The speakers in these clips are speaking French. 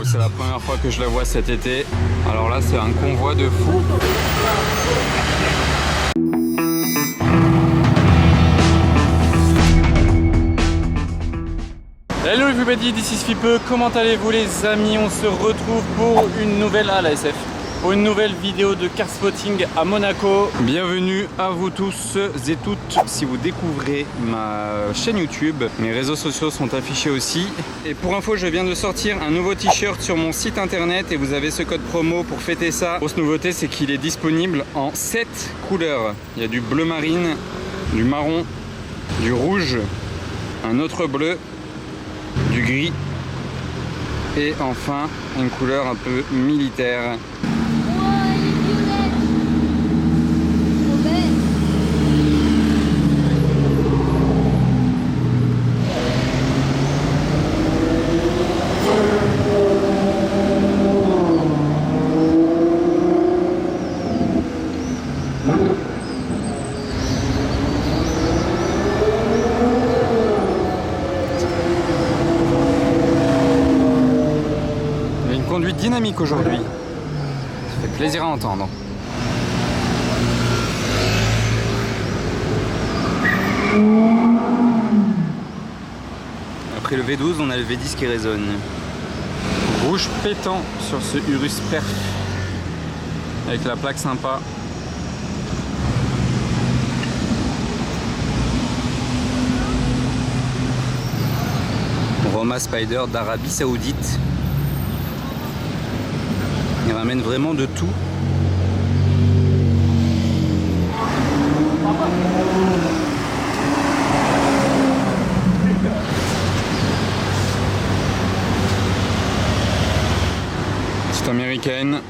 Waouh, c'est la première fois que je la vois cet été. Alors là, c'est un convoi de fou. Hello everybody, this is Fipe. Comment allez-vous les amis? On se retrouve pour une nouvelle la SF. Pour une nouvelle vidéo de car spotting à Monaco. Bienvenue à vous tous et toutes si vous découvrez ma chaîne YouTube. Mes réseaux sociaux sont affichés aussi. Et pour info, je viens de sortir un nouveau t-shirt sur mon site internet et vous avez ce code promo pour fêter ça. Grosse nouveauté, c'est qu'il est disponible en 7 couleurs. Il y a du bleu marine, du marron, du rouge, un autre bleu, du gris et enfin une couleur un peu militaire. Conduite dynamique aujourd'hui, ça fait plaisir à entendre. Après le V12, on a le V10 qui résonne. Rouge pétant sur ce Urus Perf, avec la plaque sympa. Roma Spider d'Arabie Saoudite. Il ramène vraiment de tout. Petite américaine.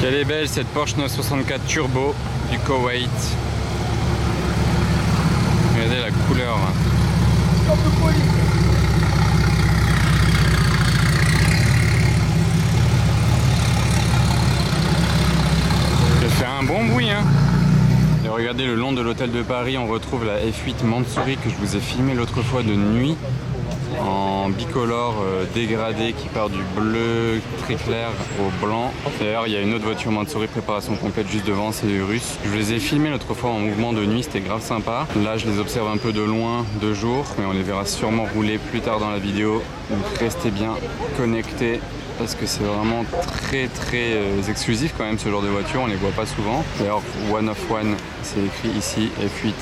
Qu'elle est belle cette Porsche 964 Turbo du Koweït. Regardez la couleur. Elle fait un bon bruit hein. Et regardez, le long de l'hôtel de Paris, on retrouve la F8 Mansouri que je vous ai filmé l'autre fois de nuit. En bicolore dégradé qui part du bleu très clair au blanc. D'ailleurs il y a une autre voiture Mansouri préparation complète juste devant, c'est Urus. Je les ai filmés l'autre fois en mouvement de nuit, c'était grave sympa. Là je les observe un peu de loin de jour, mais on les verra sûrement rouler plus tard dans la vidéo. Donc restez bien connectés parce que c'est vraiment très exclusif quand même ce genre de voiture, on les voit pas souvent. D'ailleurs One of One, c'est écrit ici, F8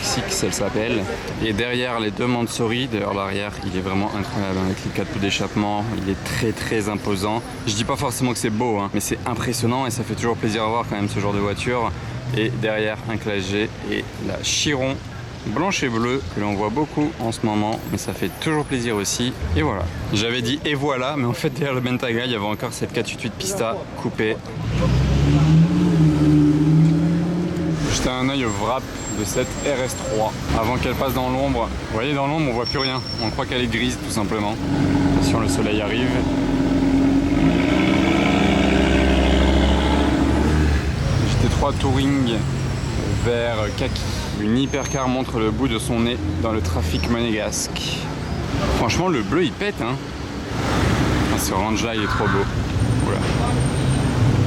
XX elle s'appelle. Et derrière les deux Mansouri, d'ailleurs l'arrière il est vraiment incroyable avec les 4 pouces d'échappement, il est très imposant. Je dis pas forcément que c'est beau hein, mais c'est impressionnant et ça fait toujours plaisir à voir quand même ce genre de voiture. Et derrière un Classe G et la Chiron blanche et bleue que l'on voit beaucoup en ce moment, mais ça fait toujours plaisir aussi. Et voilà, j'avais dit et voilà, mais en fait derrière le Bentayga il y avait encore cette 488 Pista coupée. Jetez un œil au wrap de cette RS3 avant qu'elle passe dans l'ombre. Vous voyez, dans l'ombre on voit plus rien, on croit qu'elle est grise tout simplement. Attention, le soleil arrive. GT3 Touring vert kaki. Une hypercar montre le bout de son nez dans le trafic monégasque. Franchement le bleu il pète hein. Ah, ce range là il est trop beau. Oula.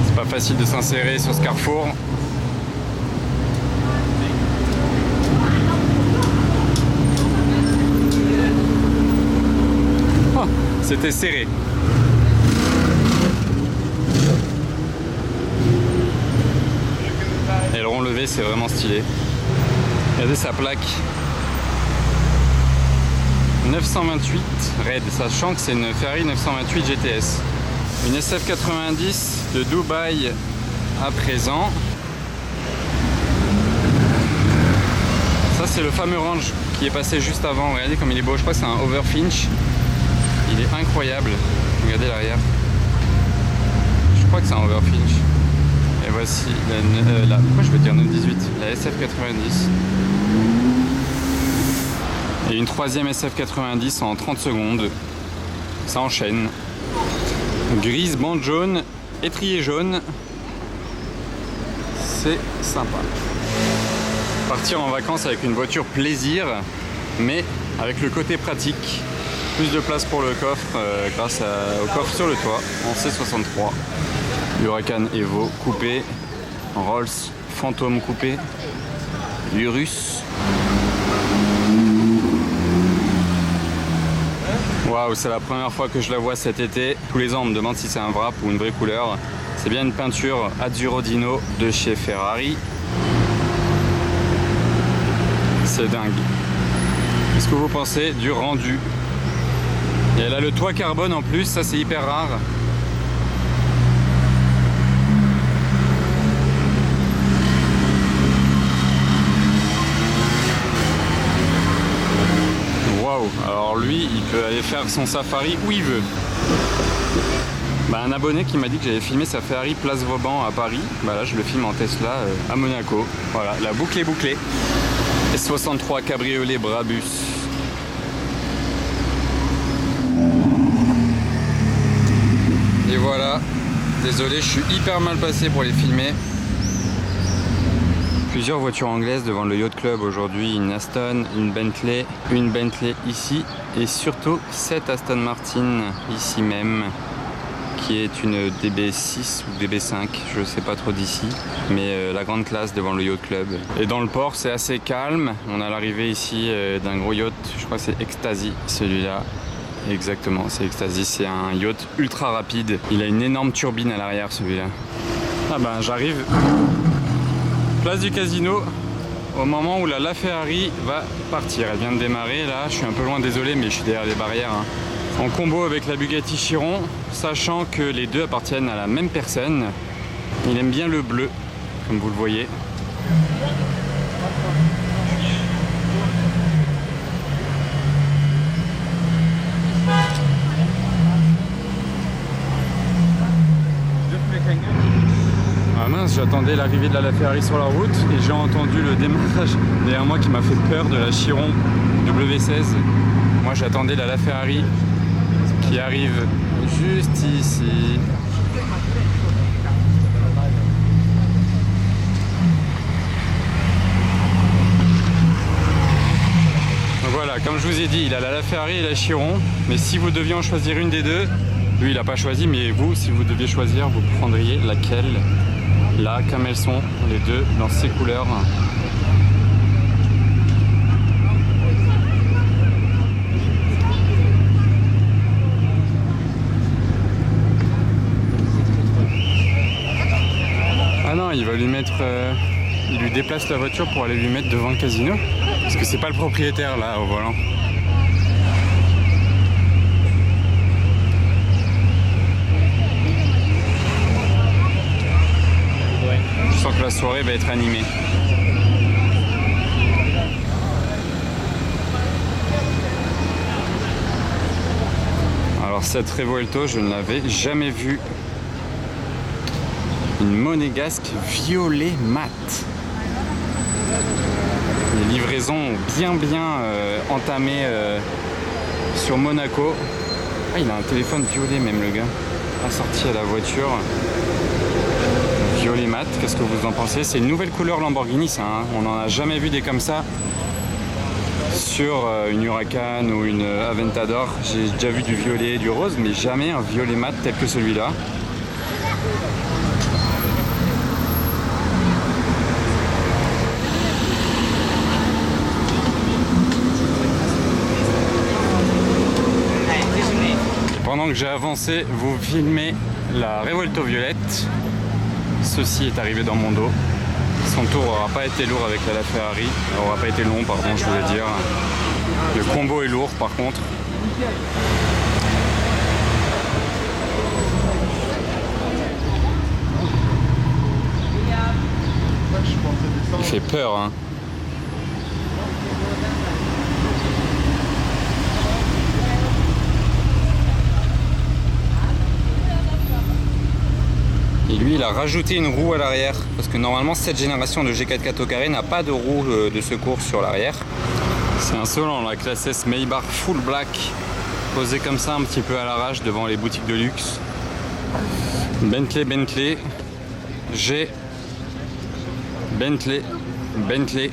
C'est pas facile de s'insérer sur ce carrefour. Oh, c'était serré. Aileron levé, c'est vraiment stylé. Regardez sa plaque 928 Red, sachant que c'est une Ferrari 928 GTS. Une SF90 de Dubaï à présent. Ça c'est le fameux range qui est passé juste avant. Regardez comme il est beau, je crois que c'est un Overfinch. Il est incroyable. Regardez l'arrière. Je crois que c'est un Overfinch. Et voici la pourquoi je veux dire 918, la SF90. Et une troisième SF90 en 30 secondes. Ça enchaîne. Grise, bande jaune, étrier jaune. c'est sympa. Partir en vacances avec une voiture plaisir, mais avec le côté pratique. Plus de place pour le coffre grâce au coffre sur le toit en C63. Huracan Evo coupé, Rolls Phantom coupé, Urus. Waouh, c'est la première fois que je la vois cet été. Tous les ans on me demande si c'est un wrap ou une vraie couleur. C'est bien une peinture Azzurro Dino de chez Ferrari. C'est dingue. Qu'est-ce que vous pensez du rendu? Et elle a le toit carbone en plus, ça c'est hyper rare. Waouh, alors lui il peut aller faire son safari où il veut. Bah, un abonné qui m'a dit que j'avais filmé sa Ferrari Place Vauban à Paris, bah là je le filme en Tesla à Monaco. Voilà, la boucle est bouclée. S63 cabriolet Brabus. Et voilà, désolé, je suis hyper mal passé pour les filmer. Plusieurs voitures anglaises devant le Yacht Club aujourd'hui, une Aston, une Bentley ici et surtout cette Aston Martin ici même qui est une DB6 ou DB5, je sais pas trop d'ici, mais la grande classe devant le Yacht Club. Et dans le port c'est assez calme, on a l'arrivée ici d'un gros yacht, je crois que c'est Ecstasy celui-là. Exactement, c'est Ecstasy, c'est un yacht ultra rapide. Il a une énorme turbine à l'arrière celui-là. Ah ben j'arrive, place du casino, au moment où la LaFerrari va partir. Elle vient de démarrer là, je suis un peu loin, désolé, mais je suis derrière les barrières. En combo avec la Bugatti Chiron, sachant que les deux appartiennent à la même personne. Il aime bien le bleu, comme vous le voyez. Ah mince, j'attendais l'arrivée de la LaFerrari sur la route et j'ai entendu le démarrage derrière moi qui m'a fait peur de la Chiron W16. Moi j'attendais la LaFerrari qui arrive juste ici. Donc voilà, comme je vous ai dit, il a la LaFerrari et la Chiron, mais si vous deviez en choisir une des deux, lui il n'a pas choisi, mais vous, si vous deviez choisir, vous prendriez laquelle? Là, comme elles sont, les deux, dans ces couleurs. Ah non, il va lui mettre... il lui déplace la voiture pour aller lui mettre devant le casino. Parce que c'est pas le propriétaire là au volant. Je sens que la soirée va être animée. Alors cette Revuelto, je ne l'avais jamais vue. Une monégasque violet mat. Les livraisons ont bien entamé sur Monaco. Ah, il a un téléphone violet même le gars. Assorti à la voiture. Violet mat, qu'est-ce que vous en pensez? C'est une nouvelle couleur Lamborghini ça, hein. On n'en a jamais vu des comme ça sur une Huracan ou une Aventador. J'ai déjà vu du violet et du rose, mais jamais un violet mat tel que celui-là. Pendant que j'ai avancé, vous filmez la Revuelto violette. Ceci est arrivé dans mon dos. Son tour n'aura pas été lourd avec la LaFerrari. N'aura pas été long, pardon, je voulais dire. Le combo est lourd par contre. Il fait peur, hein. Et lui, il a rajouté une roue à l'arrière parce que normalement cette génération de G4 4 au carré n'a pas de roue de secours sur l'arrière. C'est insolent, la classe S Maybach full black posée comme ça un petit peu à l'arrache devant les boutiques de luxe. Bentley G Bentley,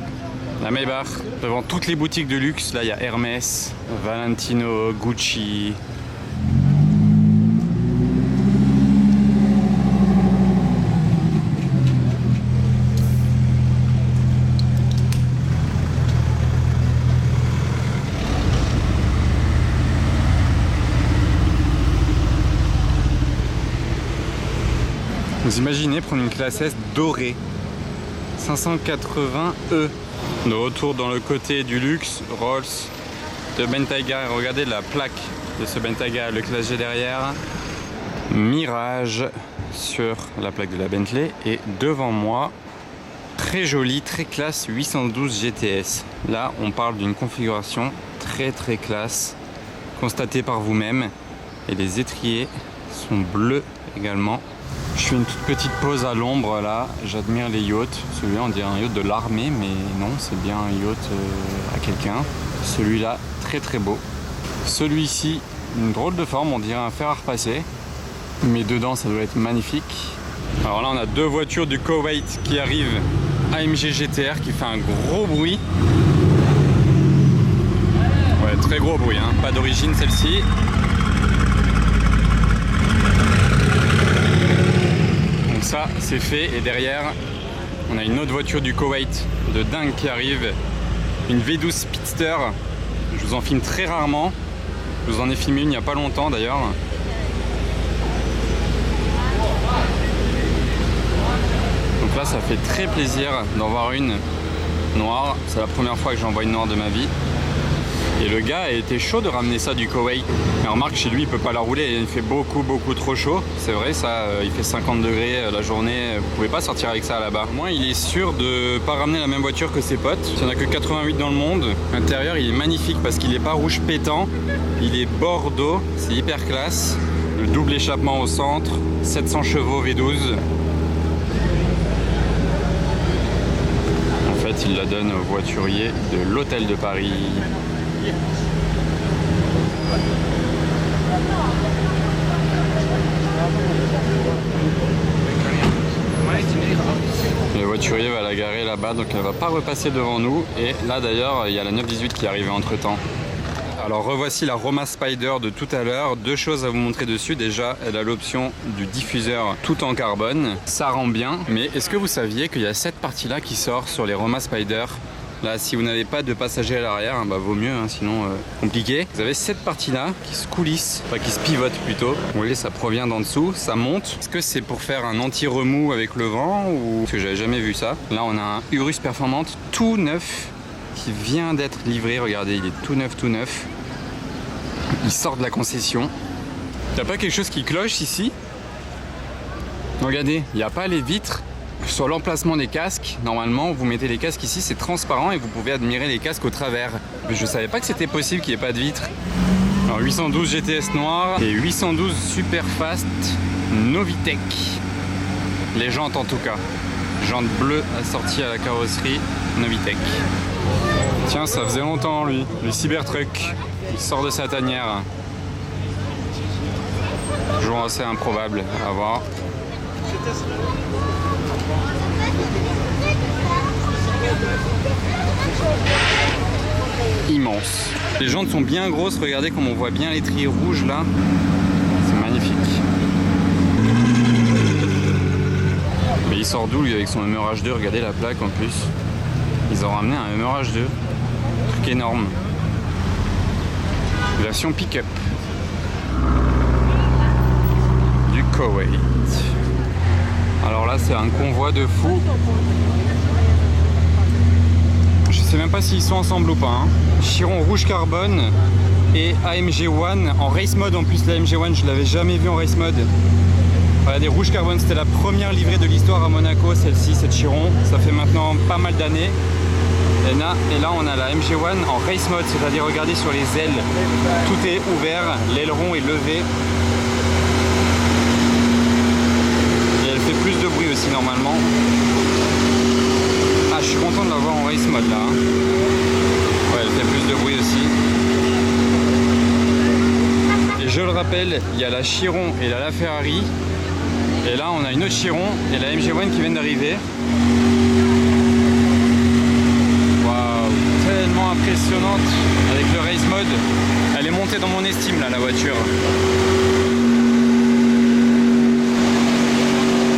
la Maybach. Devant toutes les boutiques de luxe, là il y a Hermès, Valentino, Gucci. Vous imaginez prendre une classe S dorée, 580 E. De retour dans le côté du luxe, Rolls, de Bentayga. Regardez la plaque de ce Bentayga, le classe G derrière. Mirage sur la plaque de la Bentley. Et devant moi, très joli, très classe 812 GTS. Là, on parle d'une configuration très classe, constatée par vous-même. Et les étriers sont bleus également. Je fais une toute petite pause à l'ombre là, j'admire les yachts. Celui-là on dirait un yacht de l'armée, mais non, c'est bien un yacht à quelqu'un. Celui-là, très beau. Celui-ci, une drôle de forme, on dirait un fer à repasser. Mais dedans ça doit être magnifique. Alors là on a deux voitures du Koweït qui arrivent. AMG GTR qui fait un gros bruit. Ouais, très gros bruit, hein. Pas d'origine celle-ci. Ça c'est fait, et derrière on a une autre voiture du Koweït de dingue qui arrive, une V12 Speedster. Je vous en filme très rarement, je vous en ai filmé une il n'y a pas longtemps d'ailleurs. Donc là ça fait très plaisir d'en voir une noire, c'est la première fois que j'en vois une noire de ma vie. Et le gars a été chaud de ramener ça du Koweït. Mais remarque, chez lui, il peut pas la rouler. Il fait beaucoup trop chaud. C'est vrai, ça, il fait 50 degrés la journée. Vous pouvez pas sortir avec ça là-bas. Au moins, il est sûr de pas ramener la même voiture que ses potes. Il n'y en a que 88 dans le monde. L'intérieur, il est magnifique parce qu'il est pas rouge pétant. Il est bordeaux. C'est hyper classe. Le double échappement au centre. 700 chevaux V12. En fait, il la donne au voiturier de l'Hôtel de Paris. Le voiturier va la garer là-bas, donc elle va pas repasser devant nous. Et là d'ailleurs, il y a la 918 qui est arrivée entre temps. Alors revoici la Roma Spider de tout à l'heure. Deux choses à vous montrer dessus. Déjà, elle a l'option du diffuseur tout en carbone. Ça rend bien. Mais est-ce que vous saviez qu'il y a cette partie-là qui sort sur les Roma Spider? Là, si vous n'avez pas de passager à l'arrière, bah vaut mieux, hein, sinon compliqué. Vous avez cette partie-là qui se coulisse, enfin qui se pivote plutôt. Vous voyez, ça provient d'en dessous, ça monte. Est-ce que c'est pour faire un anti-remous avec le vent ou... Parce que j'avais jamais vu ça. Là, on a un Urus Performante tout neuf qui vient d'être livré. Regardez, il est tout neuf. Il sort de la concession. T'as pas quelque chose qui cloche ici? Regardez, il n'y a pas les vitres. Sur l'emplacement des casques, normalement vous mettez les casques ici, c'est transparent et vous pouvez admirer les casques au travers. Je savais pas que c'était possible qu'il n'y ait pas de vitres. Alors 812 GTS noir et 812 Super Fast Novitec. Les jantes en tout cas. Jantes bleues assorties à la carrosserie Novitec. Tiens, ça faisait longtemps lui, le Cybertruck. Il sort de sa tanière. Toujours assez improbable à voir. Immense. Les jantes sont bien grosses, regardez comme on voit bien l'étrier rouge là. C'est magnifique. Mais il sort d'où lui avec son MRH2? Regardez la plaque en plus. Ils ont ramené un MRH2. Truc énorme. Version pick-up. Du Koweït. Alors là c'est un convoi de fous. Je sais même pas s'ils sont ensemble ou pas. Hein. Chiron rouge carbone et AMG One en race mode. En plus la AMG One je l'avais jamais vu en race mode. Regardez, rouge carbone, c'était la première livrée de l'histoire à Monaco, celle-ci, cette Chiron. Ça fait maintenant pas mal d'années. Et là on a la AMG One en race mode, c'est-à-dire regardez sur les ailes, tout est ouvert, l'aileron est levé. Plus de bruit aussi normalement. Ah, je suis content de l'avoir en race mode là. Ouais, elle fait plus de bruit aussi. Et je le rappelle, il y a la Chiron et la Ferrari. Et là, on a une autre Chiron et la MG1 qui viennent d'arriver. vraiment impressionnante avec le race mode. Elle est montée dans mon estime là, la voiture.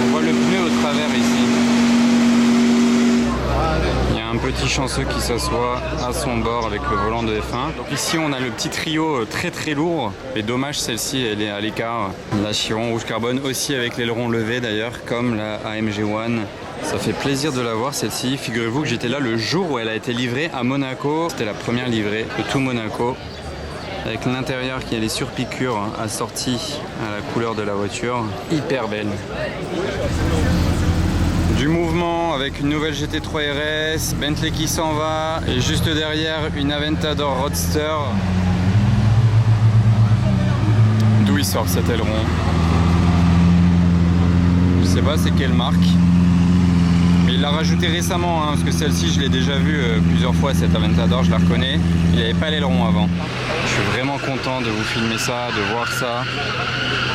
On voit le pneu au travers ici. Il y a un petit chanceux qui s'assoit à son bord avec le volant de F1. Donc ici on a le petit trio très très lourd. Et dommage, celle-ci elle est à l'écart. La Chiron rouge carbone aussi avec l'aileron levé d'ailleurs, comme la AMG One. Ça fait plaisir de la voir celle-ci. Figurez-vous que j'étais là le jour où elle a été livrée à Monaco. C'était la première livrée de tout Monaco. Avec l'intérieur qui a les surpiqûres assorties à la couleur de la voiture. Hyper belle. Du mouvement avec une nouvelle GT3 RS, Bentley qui s'en va. Et juste derrière une Aventador Roadster. D'où il sort cet aileron? Je sais pas c'est quelle marque. Mais il l'a rajouté récemment, hein, parce que celle-ci je l'ai déjà vue plusieurs fois, cette Aventador, je la reconnais. Il n'y avait pas l'aileron avant. Je suis vraiment content de vous filmer ça, de voir ça.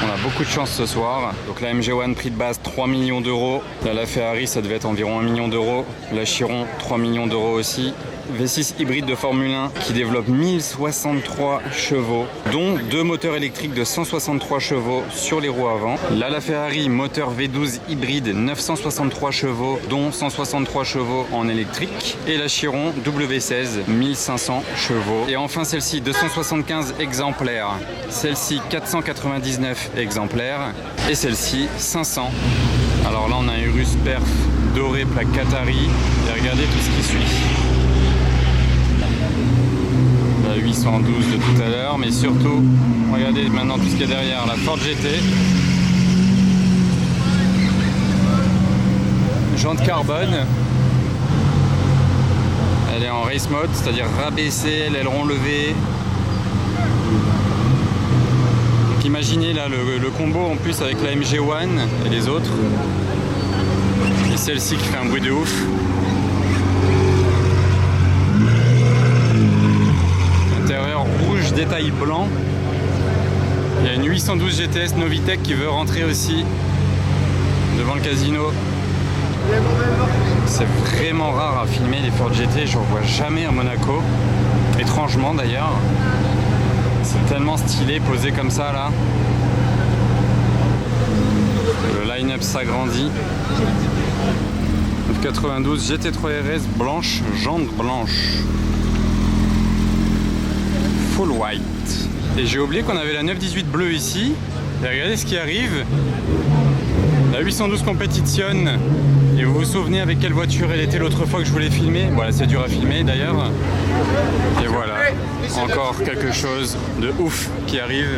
On a beaucoup de chance ce soir. Donc la MG One prix de base 3 millions d'euros. La Ferrari ça devait être environ 1 million d'euros. La Chiron 3 millions d'euros aussi. V6 hybride de Formule 1 qui développe 1063 chevaux, dont 2 moteurs électriques de 163 chevaux sur les roues avant. Là, la Ferrari moteur V12 hybride 963 chevaux, dont 163 chevaux en électrique. Et la Chiron W16 1500 chevaux. Et enfin celle-ci 275 exemplaires. Celle-ci 499 exemplaires. Et celle-ci 500. Alors là, on a un Urus Perf doré plaque Qatari. Et regardez tout ce qui suit. La 812 de tout à l'heure, mais surtout, regardez maintenant tout ce qu'il y a derrière, la Ford GT. Jante carbone. Elle est en race mode, c'est-à-dire rabaissée, l'aileron levé. Donc imaginez là le combo en plus avec la MG One et les autres. Et celle-ci qui fait un bruit de ouf. Intérieur rouge, détail blanc. Il y a une 812 GTS Novitec qui veut rentrer aussi devant le casino. C'est vraiment rare à filmer les Ford GT, j'en vois jamais à Monaco. Étrangement d'ailleurs. C'est tellement stylé posé comme ça là. Le line-up s'agrandit. 92 GT3 RS blanche, jante blanche. Full white. Et j'ai oublié qu'on avait la 918 bleue ici. Et regardez ce qui arrive. La 812 Competition. Et vous vous souvenez avec quelle voiture elle était l'autre fois que je voulais filmer? Voilà, c'est dur à filmer d'ailleurs. Et voilà, encore quelque chose de ouf qui arrive.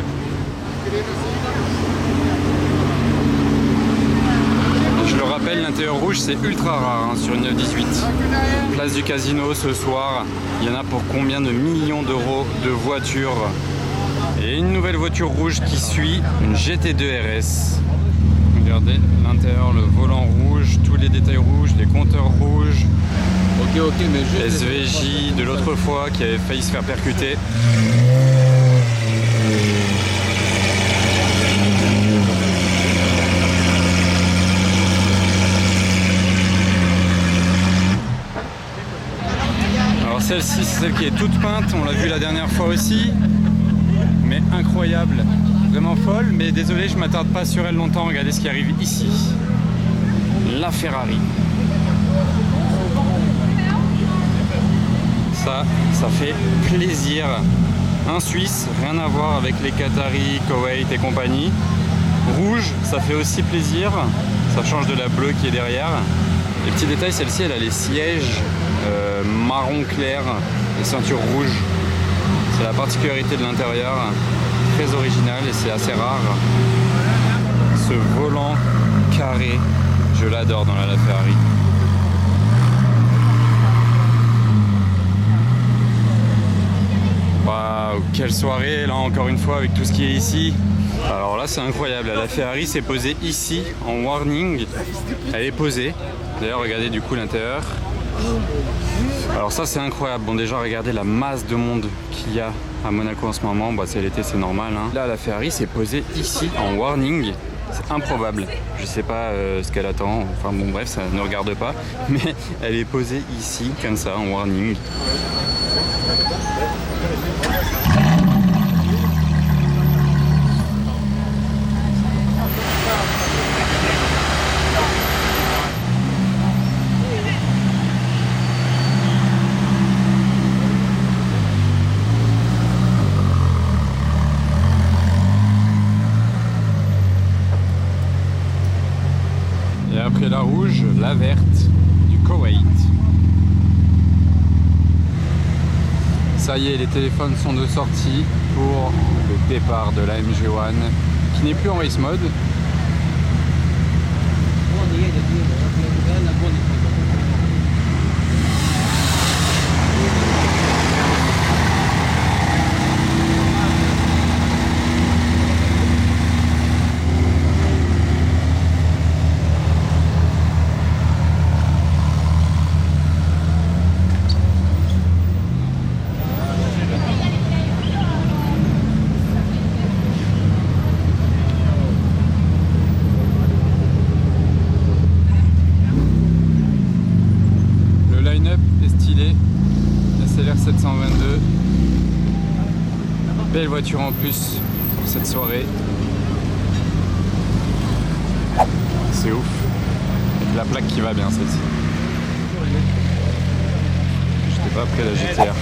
Je le rappelle, l'intérieur rouge c'est ultra rare hein, sur une 918. Place du casino ce soir, il y en a pour combien de millions d'euros de voitures? Et une nouvelle voiture rouge qui suit, une GT2 RS. Regardez l'intérieur, le volant rouge, tous les détails rouges, les compteurs rouges. Ok, mais juste SVJ de l'autre fois qui avait failli se faire percuter. Alors celle-ci, c'est celle qui est toute peinte, on l'a vu la dernière fois aussi. Mais incroyable, vraiment folle, mais désolé, je m'attarde pas sur elle longtemps. Regardez ce qui arrive ici. La Ferrari. Ça fait plaisir. Un Suisse, rien à voir avec les Qatari, Koweït et compagnie. Rouge, ça fait aussi plaisir. Ça change de la bleue qui est derrière. Les petits détails, celle-ci, elle a les sièges marron clair et ceinture rouge. C'est la particularité de l'intérieur, très original et c'est assez rare. Ce volant carré, je l'adore dans la Ferrari. Waouh, quelle soirée là encore une fois avec tout ce qui est ici. Alors là c'est incroyable, la Ferrari s'est posée ici en warning. Elle est posée. D'ailleurs regardez du coup l'intérieur. Alors ça c'est incroyable. Bon déjà regardez la masse de monde qu'il y a à Monaco en ce moment. Bah, c'est l'été, c'est normal hein. Là la Ferrari s'est posée ici en warning. C'est improbable. Je sais pas ce qu'elle attend. Enfin bon bref, ça ne regarde pas. Mais elle est posée ici comme ça en warning. après la rouge, la verte du Koweït. Ça y est, les téléphones sont de sortie pour le départ de la MG1 qui n'est plus en race mode. SLR 722, belle voiture en plus pour cette soirée, c'est ouf, avec la plaque qui va bien celle-ci. J'étais pas près de la GTR.